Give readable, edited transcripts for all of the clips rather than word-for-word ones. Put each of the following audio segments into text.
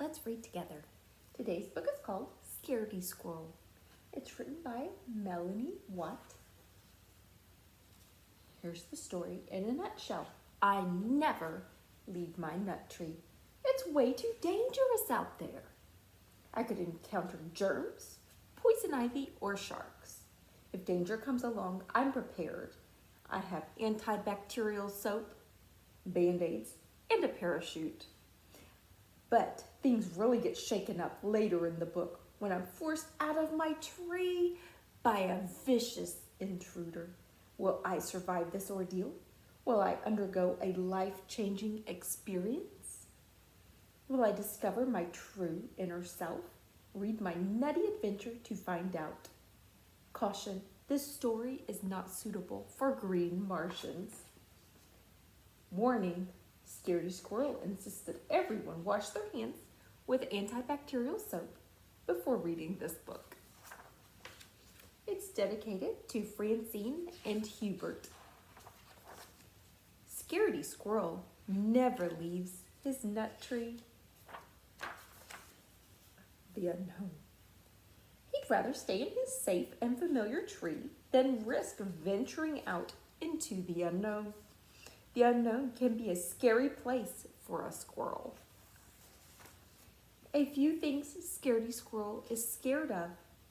Let's read together. Today's book is called Scaredy Squirrel. It's written by Mélanie Watt. Here's the story in a nutshell. I never leave my nut tree. It's way too dangerous out there. I could encounter germs, poison ivy, or sharks. If danger comes along, I'm prepared. I have antibacterial soap, Band-Aids, and a parachute. But things really get shaken up later in the book when I'm forced out of my tree by a vicious intruder. Will I survive this ordeal? Will I undergo a life-changing experience? Will I discover my true inner self? Read my nutty adventure to find out. Caution, this story is not suitable for green Martians. Warning, Scaredy Squirrel insists that everyone wash their hands with antibacterial soap before reading this book. It's dedicated to Francine and Hubert. Scaredy Squirrel never leaves his nut tree. The unknown. He'd rather stay in his safe and familiar tree than risk venturing out into the unknown. The unknown can be a scary place for a squirrel. A few things Scaredy Squirrel is scared of: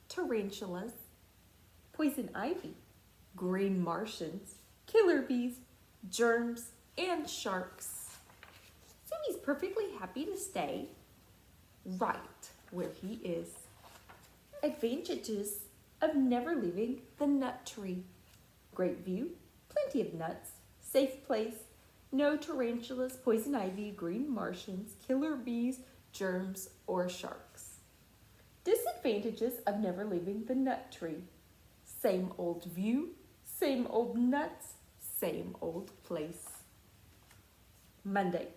tarantulas, poison ivy, green Martians, killer bees, germs, and sharks. So he's perfectly happy to stay right where he is. Advantages of never leaving the nut tree: great view, plenty of nuts, safe place, no tarantulas, poison ivy, green Martians, killer bees, germs, or sharks. Disadvantages of never leaving the nut tree: same old view, same old nuts, same old place. Monday,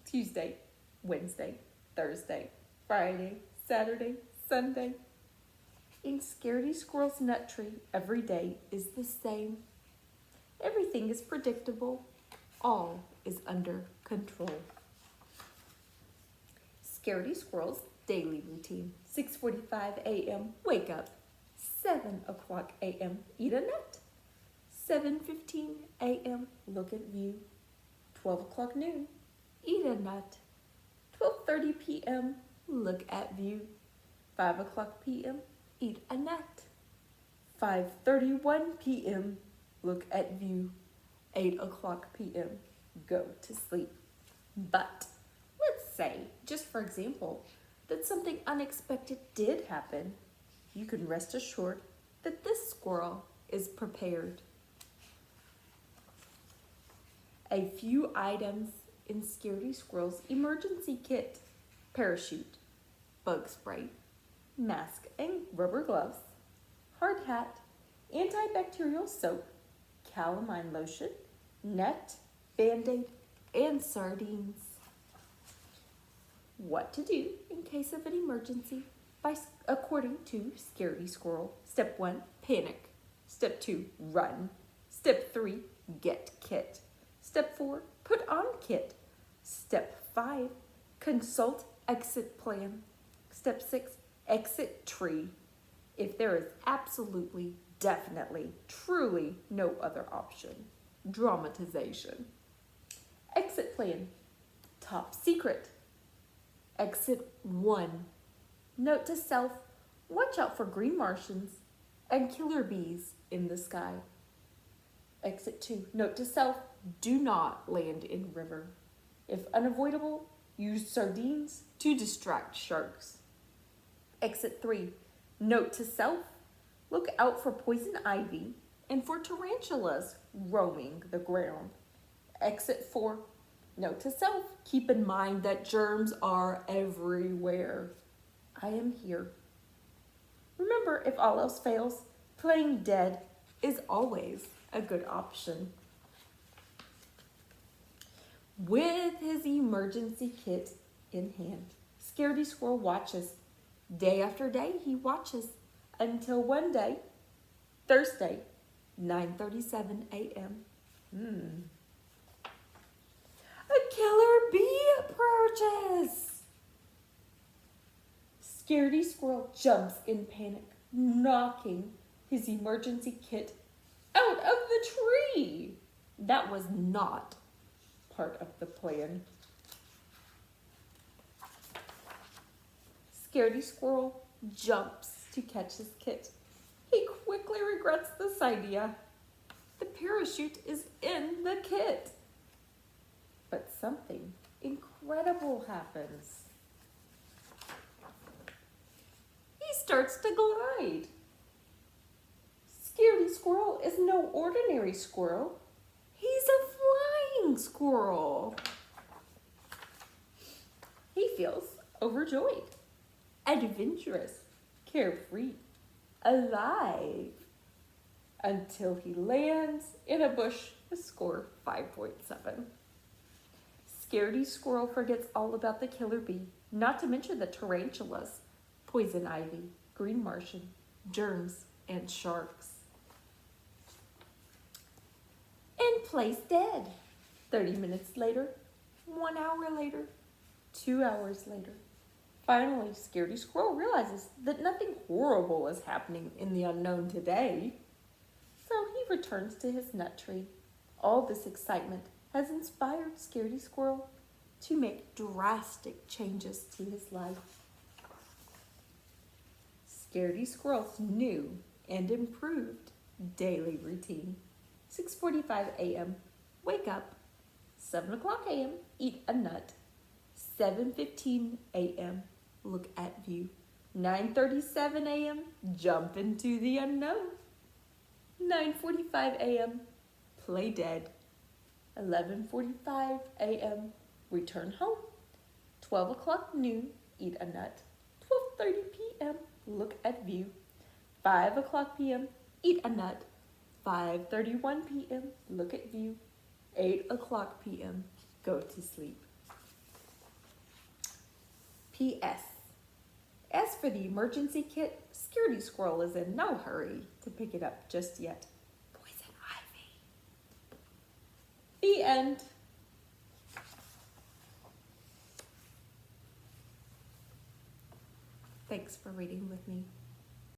Tuesday, Wednesday, Thursday, Friday, Saturday, Sunday. In Scaredy Squirrel's nut tree, every day is the same. Everything is predictable. All is under control. Scaredy Squirrel's daily routine: 6:45 a.m. wake up, 7 o'clock a.m. eat a nut, 7:15 a.m. look at view, 12 o'clock noon eat a nut, 12:30 p.m. look at view, 5 o'clock p.m. eat a nut, 5:31 p.m. look at view, 8 o'clock p.m. go to sleep. But let's say, just for example, that something unexpected did happen. You can rest assured that this squirrel is prepared. A few items in Scaredy Squirrel's emergency kit: parachute, bug spray, mask and rubber gloves, hard hat, antibacterial soap, calamine lotion, net, Band-Aid, and sardines. What to do in case of an emergency according to Scaredy Squirrel. Step 1, panic. Step 2, run. Step 3, get kit. Step 4, put on kit. Step 5, consult exit plan. Step 6, exit tree. If there is absolutely, definitely, truly no other option: dramatization. Exit plan: top secret. Exit 1. Note to self: watch out for green Martians and killer bees in the sky. Exit 2. Note to self: do not land in river. If unavoidable, use sardines to distract sharks. Exit 3. Note to self: look out for poison ivy and for tarantulas roaming the ground. Exit 4. Note to self: keep in mind that germs are everywhere. I am here. Remember, if all else fails, playing dead is always a good option. With his emergency kit in hand, Scaredy Squirrel watches. Day after day, he watches until one day, Thursday, 9:37 a.m. A killer bee approaches. Scaredy Squirrel jumps in panic, knocking his emergency kit out of the tree. That was not part of the plan. Scaredy Squirrel jumps to catch his kit. He quickly regrets this idea. The parachute is in the kit. But something incredible happens. He starts to glide. Scaredy Squirrel is no ordinary squirrel. He's a flying squirrel. He feels overjoyed, adventurous, carefree, alive, until he lands in a bush with score 5.7. Scaredy Squirrel forgets all about the killer bee, not to mention the tarantulas, poison ivy, green Martian, germs, and sharks. And plays dead. 30 minutes later, 1 hour later, 2 hours later. Finally, Scaredy Squirrel realizes that nothing horrible is happening in the unknown today. So he returns to his nut tree. All this excitement has inspired Scaredy Squirrel to make drastic changes to his life. Scaredy Squirrel's new and improved daily routine. 6:45 a.m., wake up. 7 o'clock a.m., eat a nut. 7:15 a.m., look at view. 9:37 a.m., jump into the unknown. 9:45 a.m., play dead. 11:45 a.m., return home. 12 o'clock noon, eat a nut. 12:30 p.m., look at view. 5 o'clock p.m., eat a nut. 5:31 p.m., look at view. 8 o'clock p.m., go to sleep. P.S. As for the emergency kit, Scaredy Squirrel is in no hurry to pick it up just yet. Poison ivy. The end. Thanks for reading with me.